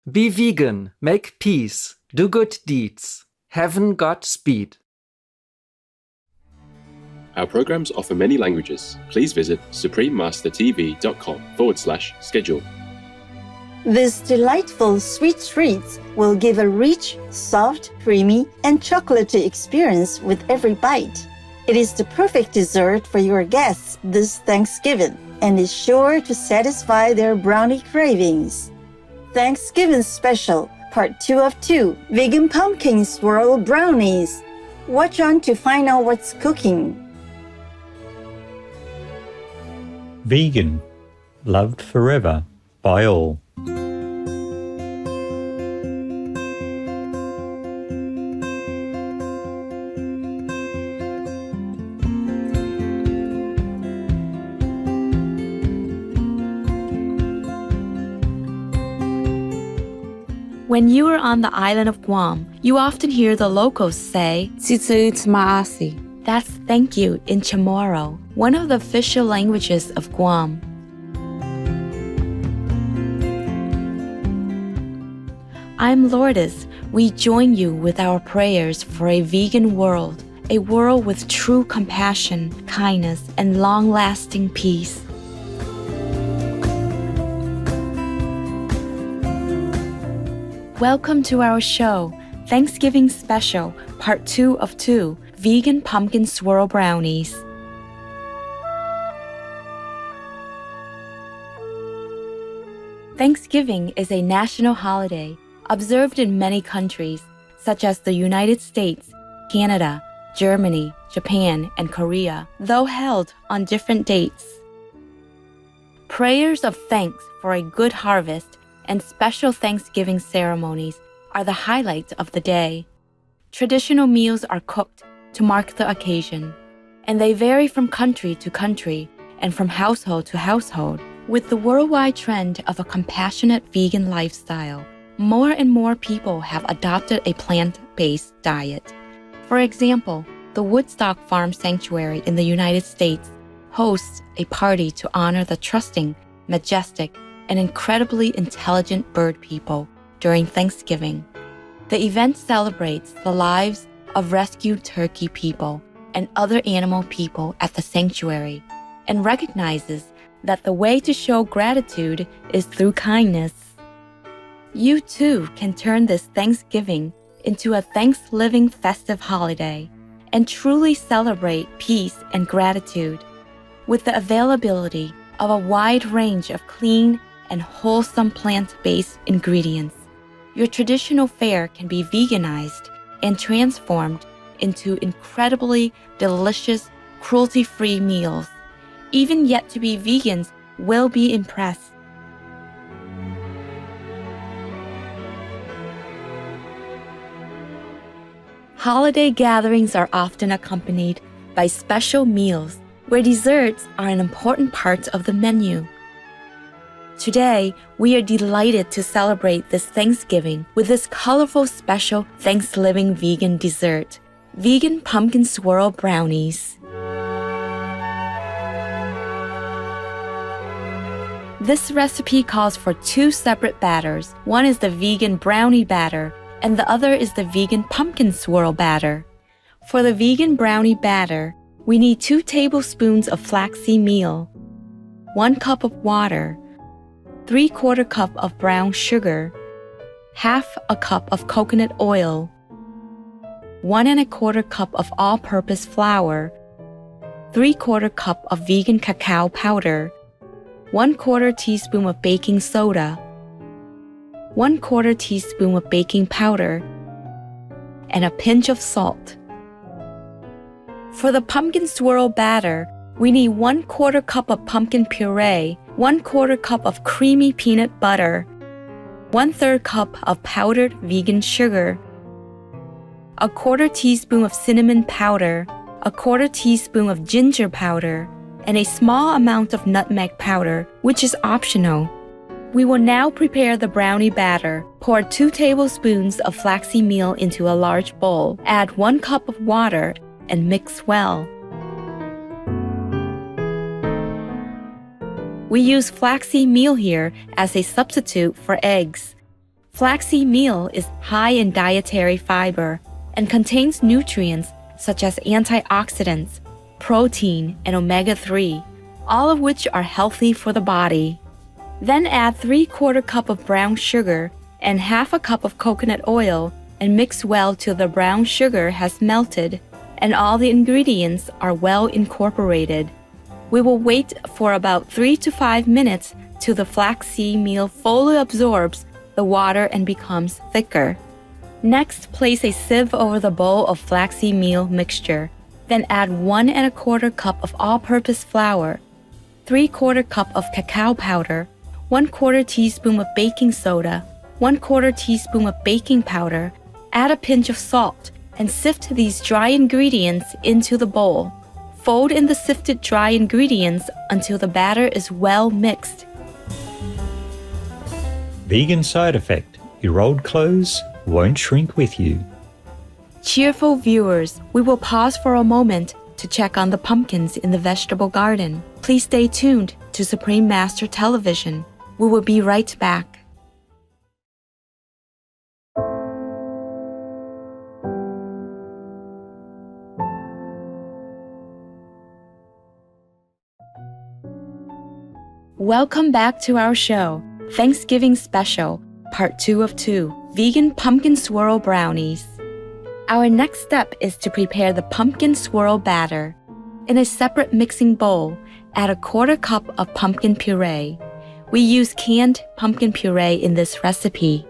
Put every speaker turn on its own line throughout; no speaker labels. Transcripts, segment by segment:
Be vegan, make peace, do good deeds. Heaven Godspeed.
Our programs offer many languages. Please visit suprememastertv.com/schedule.
These delightful sweet treats will give a rich, soft, creamy, and chocolatey experience with every bite. It is the perfect dessert for your guests this Thanksgiving and is sure to satisfy their brownie cravings. Thanksgiving Special, Part 2 of 2, Vegan Pumpkin Swirl Brownies. Watch on to find out what's cooking.
Vegan, loved forever by all.
When you are on the island of Guam, you often hear the locals say, "Tsitsuit maasi." That's thank you in Chamorro, one of the official languages of Guam. I'm Lourdes. We join you with our prayers for a vegan world, a world with true compassion, kindness, and long-lasting peace. Welcome to our show, Thanksgiving Special, Part 2 of 2, Vegan Pumpkin Swirl Brownies. Thanksgiving is a national holiday observed in many countries, such as the United States, Canada, Germany, Japan, and Korea, though held on different dates. Prayers of thanks for a good harvest and special Thanksgiving ceremonies are the highlights of the day. Traditional meals are cooked to mark the occasion, and they vary from country to country and from household to household. With the worldwide trend of a compassionate vegan lifestyle, more and more people have adopted a plant-based diet. For example, the Woodstock Farm Sanctuary in the United States hosts a party to honor the trusting, majestic, and incredibly intelligent bird people during Thanksgiving. The event celebrates the lives of rescued turkey people and other animal people at the sanctuary and recognizes that the way to show gratitude is through kindness. You too can turn this Thanksgiving into a Thanksgiving festive holiday and truly celebrate peace and gratitude with the availability of a wide range of clean and wholesome plant-based ingredients. Your traditional fare can be veganized and transformed into incredibly delicious, cruelty-free meals. Even yet-to-be vegans will be impressed. Holiday gatherings are often accompanied by special meals where desserts are an important part of the menu. Today, we are delighted to celebrate this Thanksgiving with this colorful special Thanksgiving vegan dessert, Vegan Pumpkin Swirl Brownies. This recipe calls for 2 separate batters. One is the vegan brownie batter, and the other is the vegan pumpkin swirl batter. For the vegan brownie batter, we need 2 tablespoons of flaxseed meal, 1 cup of water, 3/4 cup of brown sugar, half a cup of coconut oil, 1 1/4 cup of all-purpose flour, 3/4 cup of vegan cacao powder, 1/4 teaspoon of baking soda, 1/4 teaspoon of baking powder, and a pinch of salt. For the pumpkin swirl batter, we need 1/4 cup of pumpkin puree, 1/4 cup of creamy peanut butter, 1/3 cup of powdered vegan sugar, 1/4 teaspoon of cinnamon powder, 1/4 teaspoon of ginger powder, and a small amount of nutmeg powder, which is optional. We will now prepare the brownie batter. Pour 2 tablespoons of flaxseed meal into a large bowl. Add 1 cup of water and mix well. We use flaxseed meal here as a substitute for eggs. Flaxseed meal is high in dietary fiber and contains nutrients such as antioxidants, protein, and omega-3, all of which are healthy for the body. Then add 3/4 cup of brown sugar and 1/2 cup of coconut oil and mix well till the brown sugar has melted and all the ingredients are well incorporated. We will wait for about 3 to 5 minutes till the flaxseed meal fully absorbs the water and becomes thicker. Next, place a sieve over the bowl of flaxseed meal mixture. Then add 1 1/4 cup of all-purpose flour, 3/4 cup of cacao powder, 1/4 teaspoon of baking soda, 1/4 teaspoon of baking powder, add a pinch of salt, and sift these dry ingredients into the bowl. Fold in the sifted dry ingredients until the batter is well mixed.
Vegan side effect: your rolled clothes won't shrink with you.
Cheerful viewers, we will pause for a moment to check on the pumpkins in the vegetable garden. Please stay tuned to Supreme Master Television. We will be right back. Welcome back to our show, Thanksgiving Special, Part 2 of 2, Vegan Pumpkin Swirl Brownies. Our next step is to prepare the pumpkin swirl batter. In a separate mixing bowl, add 1/4 cup of pumpkin puree. We use canned pumpkin puree in this recipe.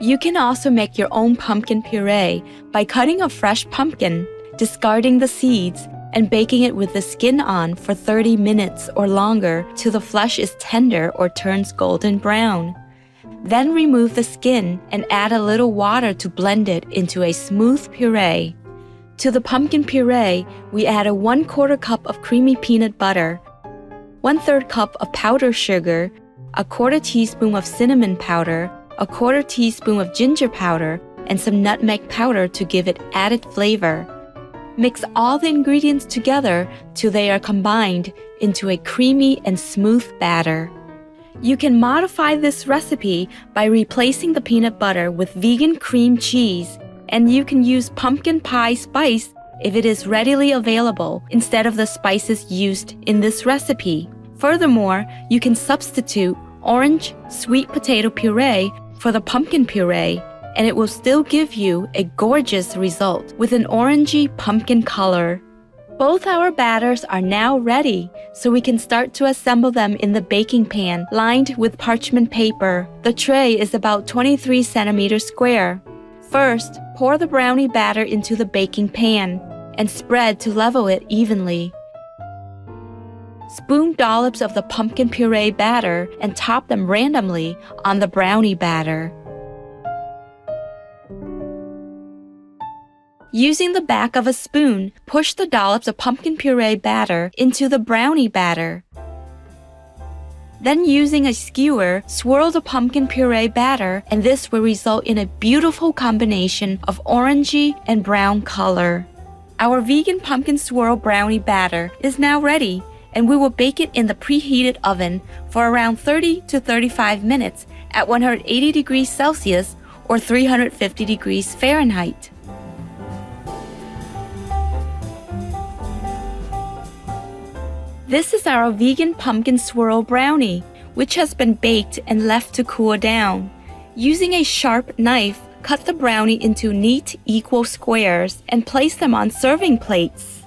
You can also make your own pumpkin puree by cutting a fresh pumpkin, discarding the seeds, and baking it with the skin on for 30 minutes or longer till the flesh is tender or turns golden brown. Then remove the skin and add a little water to blend it into a smooth puree. To the pumpkin puree, we add a 1/4 cup of creamy peanut butter, 1/3 cup of powdered sugar, 1/4 teaspoon of cinnamon powder, 1/4 teaspoon of ginger powder, and some nutmeg powder to give it added flavor. Mix all the ingredients together till they are combined into a creamy and smooth batter. You can modify this recipe by replacing the peanut butter with vegan cream cheese, and you can use pumpkin pie spice if it is readily available instead of the spices used in this recipe. Furthermore, you can substitute orange sweet potato puree for the pumpkin puree, and it will still give you a gorgeous result with an orangey pumpkin color. Both our batters are now ready, so we can start to assemble them in the baking pan lined with parchment paper. The tray is about 23 centimeters square. First, pour the brownie batter into the baking pan and spread to level it evenly. Spoon dollops of the pumpkin puree batter and top them randomly on the brownie batter. Using the back of a spoon, push the dollops of pumpkin puree batter into the brownie batter. Then using a skewer, swirl the pumpkin puree batter, and this will result in a beautiful combination of orangey and brown color. Our vegan pumpkin swirl brownie batter is now ready, and we will bake it in the preheated oven for around 30 to 35 minutes at 180 degrees Celsius or 350 degrees Fahrenheit. This is our vegan pumpkin swirl brownie, which has been baked and left to cool down. Using a sharp knife, cut the brownie into neat, equal squares and place them on serving plates.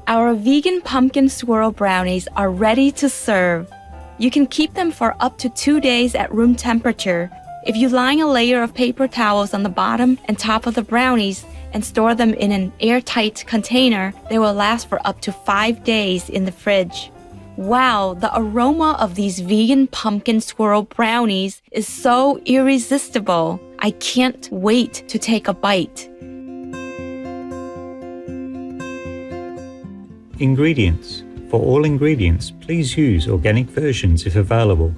Our vegan pumpkin swirl brownies are ready to serve. You can keep them for up to 2 days at room temperature. If you line a layer of paper towels on the bottom and top of the brownies and store them in an airtight container, they will last for up to 5 days in the fridge. Wow, the aroma of these vegan pumpkin swirl brownies is so irresistible. I can't wait to take a bite.
Ingredients. For all ingredients, please use organic versions if available.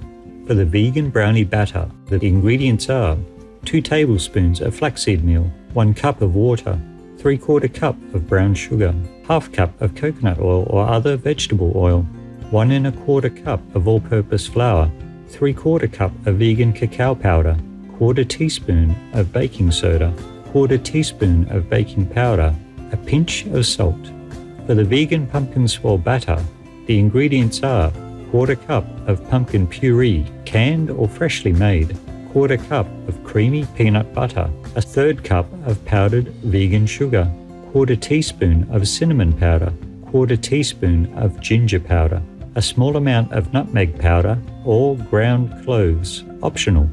For the vegan brownie batter, the ingredients are 2 tablespoons of flaxseed meal, 1 cup of water, 3/4 cup of brown sugar, 1/2 cup of coconut oil or other vegetable oil, 1 1/4 cup of all-purpose flour, 3/4 cup of vegan cacao powder, 1/4 teaspoon of baking soda, 1/4 teaspoon of baking powder, a pinch of salt. For the vegan pumpkin swirl batter, the ingredients are 1/4 cup of pumpkin puree, canned or freshly made, 1/4 cup of creamy peanut butter, a 1/3 cup of powdered vegan sugar, 1/4 teaspoon of cinnamon powder, 1/4 teaspoon of ginger powder, a small amount of nutmeg powder or ground cloves, optional.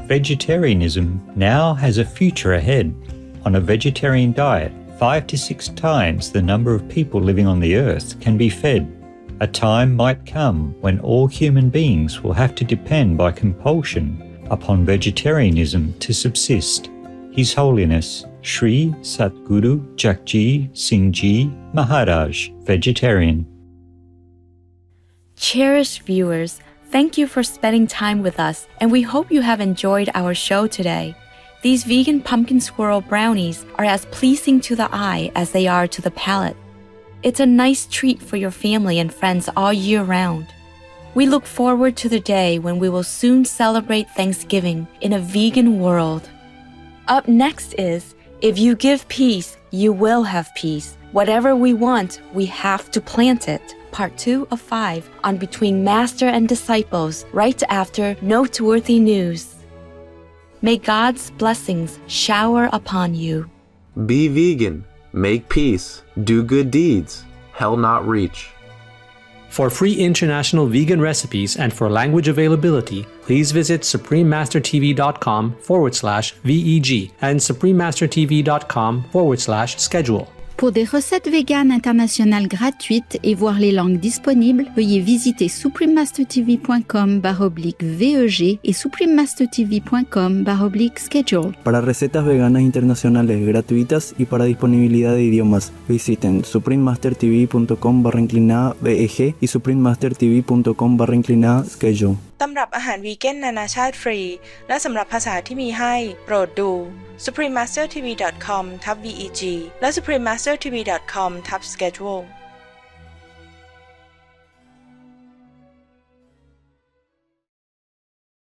Vegetarianism now has a future ahead. On a vegetarian diet, 5 to 6 times the number of people living on the earth can be fed. A time might come when all human beings will have to depend by compulsion upon vegetarianism to subsist. His Holiness Sri Satguru Jakji Singh Ji Maharaj, vegetarian.
Cherished viewers, thank you for spending time with us, and we hope you have enjoyed our show today. These vegan pumpkin swirl brownies are as pleasing to the eye as they are to the palate. It's a nice treat for your family and friends all year round. We look forward to the day when we will soon celebrate Thanksgiving in a vegan world. Up next is, if you give peace, you will have peace. Whatever we want, we have to plant it. Part 2 of 5 on Between Master and Disciples, right after Noteworthy News. May God's blessings shower upon you.
Be vegan, make peace, do good deeds, hell not reach.
For free international vegan recipes and for language availability, please visit suprememastertv.com/VEG and suprememastertv.com/schedule.
Pour des recettes véganes internationales gratuites et voir les langues disponibles, veuillez visiter suprememastertv.com/VEG et suprememastertv.com/schedule.
Para recetas veganas internacionales gratuitas y para disponibilidad de idiomas, visiten suprememastertv.com/VEG y suprememastertv.com/schedule.
ตำรับอาหารวีแกนนานาชาติฟรีและสำหรับภาษาที่มีให้โปรดดู suprememastertv.com/VEG และ suprememastertv.com/schedule